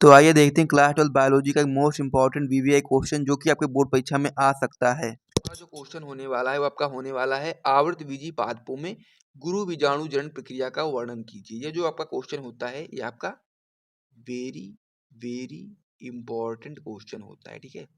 तो आइए देखते हैं क्लास 12 बायोलॉजी का एक मोस्ट इंपॉर्टेंट वीवीआई क्वेश्चन जो कि आपके बोर्ड परीक्षा में आ सकता है। हमारा जो क्वेश्चन होने वाला है वो आपका होने वाला है आवर्तबीजी पादपों में गुरु बीजाणु जनन प्रक्रिया का वर्णन कीजिए। ये जो आपका क्वेश्चन होता है ये आपका वेरी वेरी इंपॉर्टेंट क्वेश्चन होता है, ठीक है।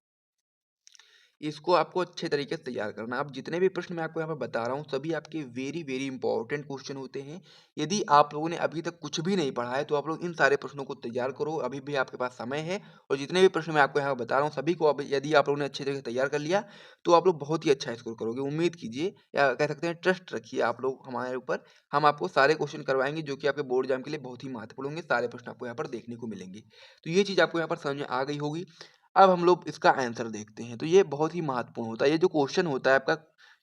इसको आपको अच्छे तरीके से तैयार करना। अब जितने भी प्रश्न मैं आपको यहाँ पर बता रहा हूँ सभी आपके वेरी वेरी इंपॉर्टेंट क्वेश्चन होते हैं। यदि आप लोगों ने अभी तक कुछ भी नहीं पढ़ा है तो आप लोग इन सारे प्रश्नों को तैयार करो, अभी भी आपके पास समय है। और जितने भी प्रश्न मैं आपको यहाँ पर बता रहा हूँ सभी को यदि आप लोगों ने अच्छे तरीके से तैयार कर लिया तो आप लोग बहुत ही अच्छा स्कोर करोगे। उम्मीद कीजिए या कह सकते हैं ट्रस्ट रखिए आप लोग हमारे ऊपर। हम आपको सारे क्वेश्चन करवाएंगे जो कि आपके बोर्ड एग्जाम के लिए बहुत ही महत्वपूर्ण होंगे। सारे प्रश्न आपको यहाँ पर देखने को मिलेंगे। तो ये चीज़ आपको यहाँ पर समझ में आ गई होगी। अब हम लोग इसका आंसर देखते हैं। तो ये बहुत ही महत्वपूर्ण होता है। ये जो क्वेश्चन होता है आपका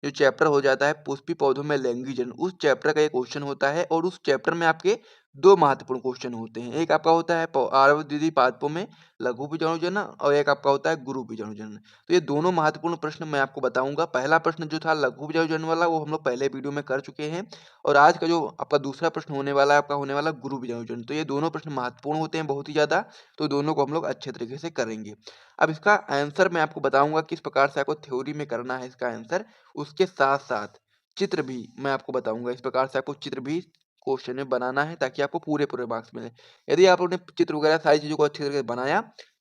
जो चैप्टर हो जाता है पुष्पी पौधों में लैंगिक जनन, उस चैप्टर का ये क्वेश्चन होता है। और उस चैप्टर में आपके दो महत्वपूर्ण क्वेश्चन होते हैं। एक आपका होता है आवर्तविधि पादपों में लघु बीजाणु जनन और एक आपका होता है गुरु बीजाणु जनन। तो ये दोनों महत्वपूर्ण प्रश्न मैं आपको बताऊंगा। पहला प्रश्न जो था लघु बीजाणु जनन वाला वो हम लोग पहले वीडियो में कर चुके हैं। और आज का जो आपका दूसरा प्रश्न होने वाला है आपका होने वाला गुरु बीजाणु जनन। तो ये दोनों प्रश्न महत्वपूर्ण होते हैं बहुत ही ज्यादा। तो दोनों को हम लोग अच्छे तरीके से करेंगे। अब इसका आंसर मैं आपको बताऊंगा किस प्रकार से आपको थ्योरी में करना है इसका आंसर। उसके साथ साथ चित्र भी मैं आपको बताऊंगा। इस प्रकार से आपको चित्र भी क्वेश्चन में बनाना है ताकि आपको पूरे पूरे मार्क्स मिले। यदि आप लोगों ने चित्र वगैरह सारी चीजों को अच्छे तरीके से बनाया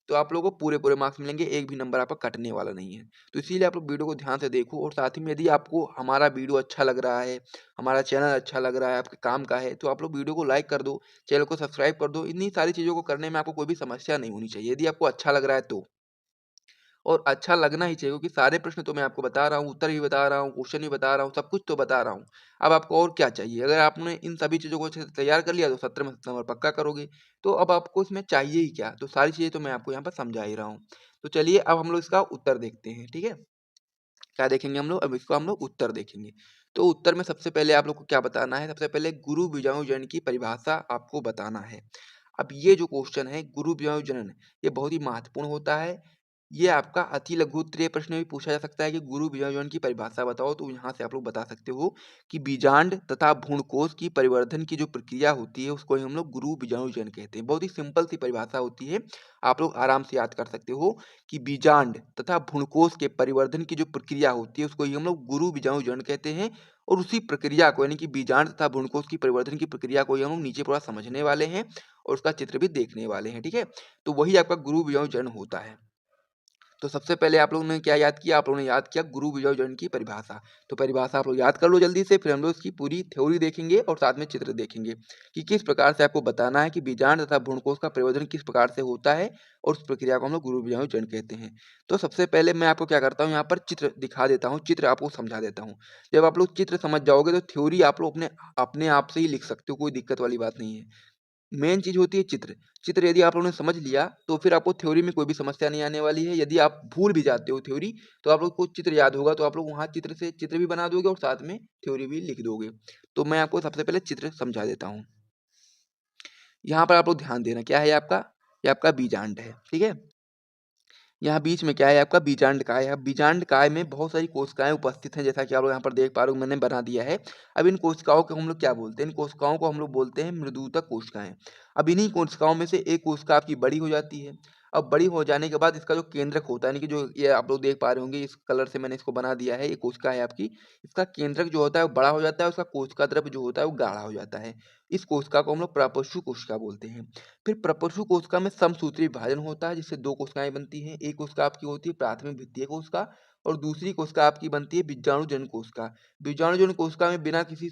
तो आप लोगों को पूरे पूरे मार्क्स मिलेंगे, एक भी नंबर आपका कटने वाला नहीं है। तो इसीलिए आप लोग वीडियो को ध्यान से देखो। और साथ ही में यदि आपको हमारा वीडियो अच्छा लग रहा है, हमारा चैनल अच्छा लग रहा है, आपके काम का है, तो आप लोग वीडियो को लाइक कर दो, चैनल को सब्सक्राइब कर दो। इन्हीं सारी चीजों को करने में आपको कोई भी समस्या नहीं होनी चाहिए यदि आपको अच्छा लग रहा है तो। और अच्छा लगना ही चाहिए क्योंकि सारे प्रश्न तो मैं आपको बता रहा हूँ, उत्तर भी बता रहा हूँ, क्वेश्चन भी बता रहा हूँ, सब कुछ तो बता रहा हूँ। अब आपको और क्या चाहिए? अगर आपने इन सभी चीज़ों को अच्छे से तैयार कर लिया तो 70 में 70 नंबर पक्का करोगे। तो अब आपको इसमें चाहिए ही क्या? तो सारी चीज़ें तो मैं आपको यहाँ पर समझा ही रहा हूँ। तो चलिए अब हम लोग इसका उत्तर देखते हैं, ठीक है? क्या देखेंगे हम लोग? अब इसको हम लोग उत्तर देखेंगे। तो उत्तर में सबसे पहले आप लोग को क्या बताना है? सबसे पहले गुरु बीजाणु जनन की परिभाषा आपको बताना है। अब ये जो क्वेश्चन है गुरु बीजाणु जनन, ये बहुत ही महत्वपूर्ण होता है। ये आपका अति लघु उत्तरीय प्रश्न में भी पूछा जा सकता है कि गुरु बीजाणु जनन की परिभाषा बताओ। तो यहाँ से आप लोग बता सकते हो कि बीजांड तथा भ्रूणकोश की परिवर्धन की जो प्रक्रिया होती है उसको ही हम लोग गुरु बीजाणु जनन कहते हैं। बहुत ही सिंपल सी परिभाषा होती है, आप लोग आराम से याद कर सकते हो कि बीजांड तथा भ्रूणकोश के परिवर्धन की जो प्रक्रिया होती है उसको ही हम लोग गुरु बीजाणु जनन कहते हैं। और उसी प्रक्रिया को यानी कि बीजांड तथा भ्रूणकोश की परिवर्तन की प्रक्रिया को ही हम लोग नीचे पूरा समझने वाले हैं और उसका चित्र भी देखने वाले हैं, ठीक है। तो वही आपका गुरु बीजाणु जनन होता है। तो सबसे पहले आप लोगों ने क्या याद किया? आप लोगों ने याद किया गुरु बीजाणु जनन की परिभाषा। तो परिभाषा आप लोग याद कर लो जल्दी से, फिर हम लोग इसकी पूरी थ्योरी देखेंगे और साथ में चित्र देखेंगे कि किस प्रकार से आपको बताना है कि बीजांड तथा भ्रूणकोश का परिवर्धन किस प्रकार से होता है। और उस प्रक्रिया को हम लोग गुरु बीजाणु जनन कहते हैं। तो सबसे पहले मैं आपको क्या करता हूँ, यहाँ पर चित्र दिखा देता हूँ, चित्र आपको समझा देता हूँ। जब आप लोग चित्र समझ जाओगे तो थ्योरी आप लोग अपने अपने आप से ही लिख सकते हो, कोई दिक्कत वाली बात नहीं है। मेन चीज़ होती है चित्र। चित्र यदि आप लोगों ने समझ लिया तो फिर आपको थ्योरी में कोई भी समस्या नहीं आने वाली है। यदि आप भूल भी जाते हो थ्योरी तो आप लोग को चित्र याद होगा तो आप लोग वहाँ चित्र से चित्र भी बना दोगे और साथ में थ्योरी भी लिख दोगे। तो मैं आपको सबसे पहले चित्र समझा देता हूँ। यहाँ पर आप लोग ध्यान देना, क्या है ये आपका बीजांड है, ठीक है। यहाँ बीच में क्या है आपका बीजांड काय है। अब बीजांड काय में बहुत सारी कोशिकाएं उपस्थित हैं जैसा कि आप लोग यहाँ पर देख पा रहे हो, मैंने बना दिया है। अब इन कोशिकाओं को हम लोग क्या बोलते हैं? इन कोशिकाओं को हम लोग बोलते हैं मृदुतक कोशिकाएं। अब इन्हीं कोशिकाओं में से एक कोशिका आपकी बड़ी हो जाती है। अब बड़ी हो जाने के बाद इसका जो केंद्रक होता है यानी कि जो ये आप लोग देख पा रहे होंगे इस कलर से मैंने इसको बना दिया है, ये कोशिका है आपकी। इसका केंद्रक जो होता है वो बड़ा हो जाता है, उसका कोशिका द्रव्य जो होता है वो गाढ़ा हो जाता है। इस कोशिका को हम लोग प्रपशु कोशिका बोलते हैं। फिर प्रपशु कोशिका में समसूत्री विभाजन होता है जिससे दो कोशिकाएं बनती हैं। एक कोशिका आपकी होती है प्राथमिक भित्तीय कोशिका और दूसरी कोशिका आपकी बनती है बीजाणु जन कोशिका। बीजाणु जन कोशिका में बिना किसी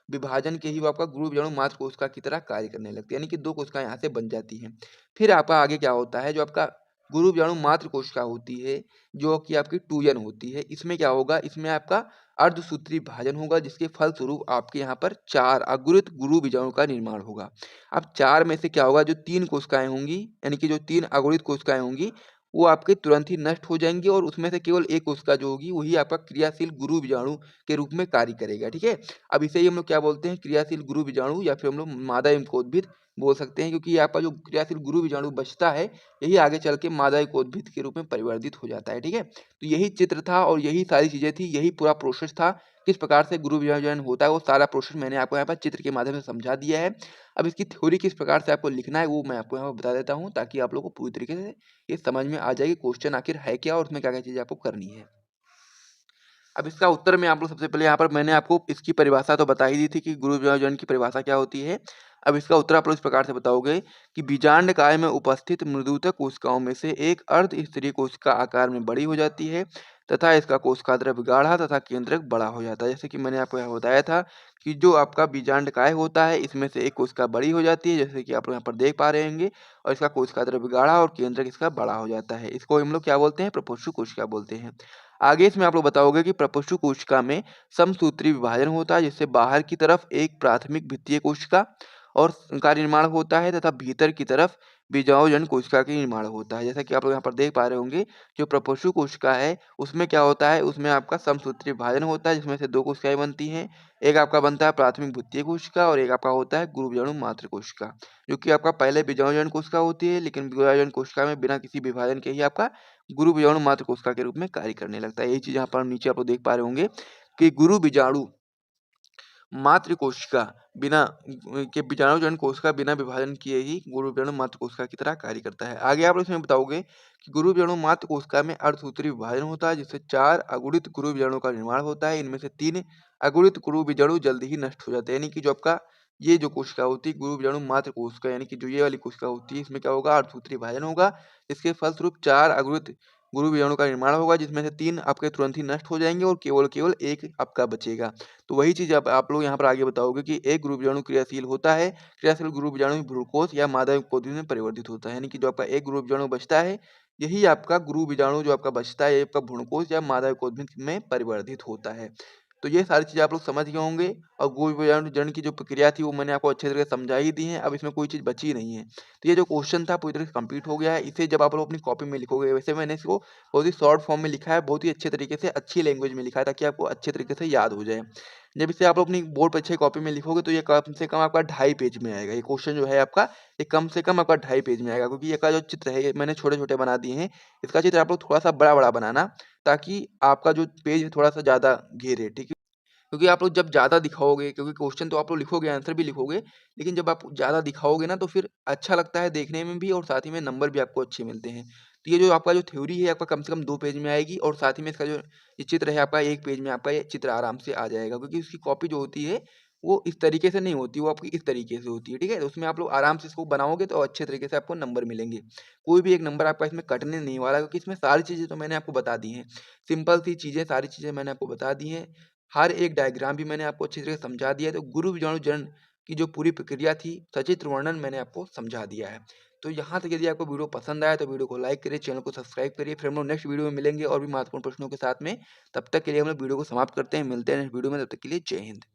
विभाजन के ही वो आपका गुरु बीजाणु मात्र कोशिका की तरह कार्य करने लगती है, यानी कि दो कोशिकाएं यहाँ से बन जाती हैं। फिर आपका आगे क्या होता है, जो आपका गुरु बीजाणु मात्र कोशिका होती है जो कि आपकी टूयन होती है, इसमें क्या होगा, इसमें आपका अर्धसूत्री विभाजन होगा जिसके फलस्वरूप आपके यहाँ पर 4 अगुरित गुरु बीजाणु का निर्माण होगा। अब 4 में से क्या होगा, जो 3 कोशिकाएं होंगी यानी कि जो 3 अगुणित कोशिकाएं होंगी वो आपके तुरंत ही नष्ट हो जाएंगी और उसमें से केवल एक कोशिका जो होगी वही आपका क्रियाशील गुरु बीजाणु के रूप में कार्य करेगा, ठीक है। अब इसे ही हम लोग क्या बोलते हैं, क्रियाशील गुरु बीजाणु या फिर हम लोग मादा एवं उद्भिद बोल सकते हैं, क्योंकि आपका जो क्रियाशील गुरु बीजाणु बचता है, यही आगे चल के मादा एकोद्भिद के रूप में परिवर्तित हो जाता है। ठीक है, तो यही चित्र था और यही सारी चीजें थी, यही पूरा प्रोसेस था, किस प्रकार से गुरु विभाजन होता है, वो सारा प्रोसेस मैंने आपको यहाँ पर चित्र के माध्यम से समझा दिया है। अब इसकी थ्योरी किस प्रकार से आपको लिखना है वो मैं आपको यहाँ पर बता देता हूँ, ताकि आप लोगों को पूरी तरीके से ये समझ में आ जाए कि क्वेश्चन आखिर है क्या और उसमें क्या क्या चीजें आपको करनी है। अब इसका उत्तर में आप लोग सबसे पहले यहाँ पर मैंने आपको इसकी परिभाषा तो बता ही दी थी कि गुरु विभाजन की परिभाषा क्या होती है। अब इसका उत्तर आप लोग इस प्रकार से बताओगे कि बीजांड काय में उपस्थित मृदुतक कोशिकाओं में से एक अर्ध स्तरीय कोशिका आकार में बड़ी हो जाती है तथा इसका कोशिका द्रव्य गाढ़ा तथा केंद्रक बड़ा हो जाता है। जैसे कि मैंने आपको यहाँ बताया था कि जो आपका बीजांड काय होता है, इसमें से एक कोशिका बड़ी हो जाती है, जैसे कि आप लोग यहाँ पर देख पा रहे होंगे, और इसका कोशिका द्रव्य गाढ़ा और केंद्रक इसका बड़ा हो जाता है। इसको हम लोग क्या बोलते हैं? प्रपोष्टि कोशिका बोलते हैं। आगे इसमें आप लोग बताओगे कि प्रपोष्टि कोशिका में समसूत्री विभाजन होता है, जिससे बाहर की तरफ एक प्राथमिक भित्तीय कोशिका और का निर्माण होता है तथा भीतर की तरफ बीजाणुजन कोशिका का निर्माण होता है। जैसा कि आप लोग यहाँ पर देख पा रहे होंगे, जो प्रपोष्टि कोशिका है उसमें क्या होता है, उसमें आपका समसूत्री विभाजन होता है, जिसमें से दो कोशिकाएं बनती हैं। एक आपका बनता है प्राथमिक भित्तीय कोशिका और एक आपका होता है गुरु बीजाणु मात्र कोशिका, जो कि आपका पहले बीजाणुजन कोशिका होती है, लेकिन बीजाणुजन कोशिका में बिना किसी विभाजन के ही आपका गुरु बीजाणु मात्र कोशिका के रूप में कार्य करने लगता है। यही चीज यहाँ पर नीचे आप लोग देख पा रहे होंगे कि गुरु बीजाणु मात्र कोशिका बिना के बीजाणुजन कोशिका बिना विभाजन किए ही गुरु बीजाणु मात्र कोशिका की तरह कार्य करता है। आगे आप लोग इसमें बताओगे कि गुरु बीजाणु मात्र कोशिका में अर्धसूत्री विभाजन होता है, जिससे 4 अगुणित गुरु बीजाणु का निर्माण होता है। इनमें से 3 अगुणित गुरु बीजाणु जल्द ही नष्ट हो जाते हैं, यानी कि जो आपका ये जो कोशिका होती है गुरु बीजाणु मात्र कोशिका, यानी कि जो ये वाली कोशिका होती है, इसमें क्या होगा? अर्धसूत्री विभाजन होगा। इसके फलस्वरूप 4 अगुणित गुरु बीजाणु का निर्माण होगा, जिसमें से 3 आपके तुरंत ही नष्ट हो जाएंगे और केवल एक आपका बचेगा। तो वही चीज आप लोग यहाँ पर आगे बताओगे कि एक गुरु बीजाणु क्रियाशील होता है, क्रियाशील गुरु बीजाणु भ्रूणकोश या मादा एकोद्भिद में परिवर्तित होता है, यानी कि जो आपका एक गुरु बीजाणु बचता है, यही आपका गुरु बीजाणु जो आपका बचता है, ये आपका भ्रूणकोश या मादा एकोद्भिद में परिवर्तित होता है। तो ये सारी चीजें आप लोग समझ गए होंगे, और गुरु बीजाणु जन की जो प्रक्रिया थी वो मैंने आपको अच्छे तरीके से समझा ही दी है। अब इसमें कोई चीज बची नहीं है। तो ये जो क्वेश्चन था पूरी तरह से कंप्लीट हो गया है। इसे जब आप लोग अपनी कॉपी में लिखोगे, वैसे मैंने इसको बहुत ही शॉर्ट फॉर्म में लिखा है, बहुत ही अच्छे तरीके से अच्छी लैंग्वेज में लिखा है, ताकि आपको अच्छे तरीके से याद हो जाए। जब इसे आप लोग अपनी बोर्ड परीक्षा की कॉपी में लिखोगे तो ये कम से कम आपका 2.5 पेज में आएगा। ये क्वेश्चन जो है आपका, ये कम से कम आपका 2.5 पेज में आएगा, क्योंकि ये का जो चित्र है ये मैंने छोटे-छोटे बना दिए हैं। इसका चित्र आप लोग थोड़ा-सा बड़ा-बड़ा बनाना, ताकि आपका जो पेज है थोड़ा-सा ज़्यादा घेरे, ठीक है? क्योंकि आप लोग जब ज़्यादा दिखाओगे, क्योंकि क्वेश्चन तो आप लोग लिखोगे, आंसर भी लिखोगे, लेकिन जब आप ज़्यादा दिखाओगे ना तो फिर अच्छा लगता है देखने में भी, और साथ ही में नंबर भी आपको अच्छे मिलते हैं। तो ये जो आपका जो थ्योरी है आपका कम से कम 2 पेज में आएगी, और साथ ही में इसका जो ये चित्र है आपका 1 पेज में आपका ये चित्र आराम से आ जाएगा, क्योंकि उसकी कॉपी जो होती है वो इस तरीके से नहीं होती, वो आपकी इस तरीके से होती है, ठीक है? तो उसमें आप लोग आराम से इसको बनाओगे तो अच्छे तरीके से आपको नंबर मिलेंगे। कोई भी एक नंबर आपका इसमें कटने नहीं वाला, क्योंकि इसमें सारी चीज़ें तो मैंने आपको बता दी हैं। सिंपल सी चीज़ें, सारी चीज़ें मैंने आपको बता दी हैं। हर एक डायग्राम भी मैंने आपको अच्छी तरह से समझा दिया है। तो गुरु बीजाणु जनन की जो पूरी प्रक्रिया थी, सचित्र वर्णन मैंने आपको समझा दिया है। तो यहाँ तक यदि आपको वीडियो पसंद आया तो वीडियो को लाइक करिए, चैनल को सब्सक्राइब करिए। फिर हम लोग नेक्स्ट वीडियो में मिलेंगे और भी महत्वपूर्ण प्रश्नों के साथ में। तब तक के लिए हम लोग वीडियो को समाप्त करते हैं, मिलते हैं नेक्स्ट वीडियो में। तब तक के लिए जय हिंद।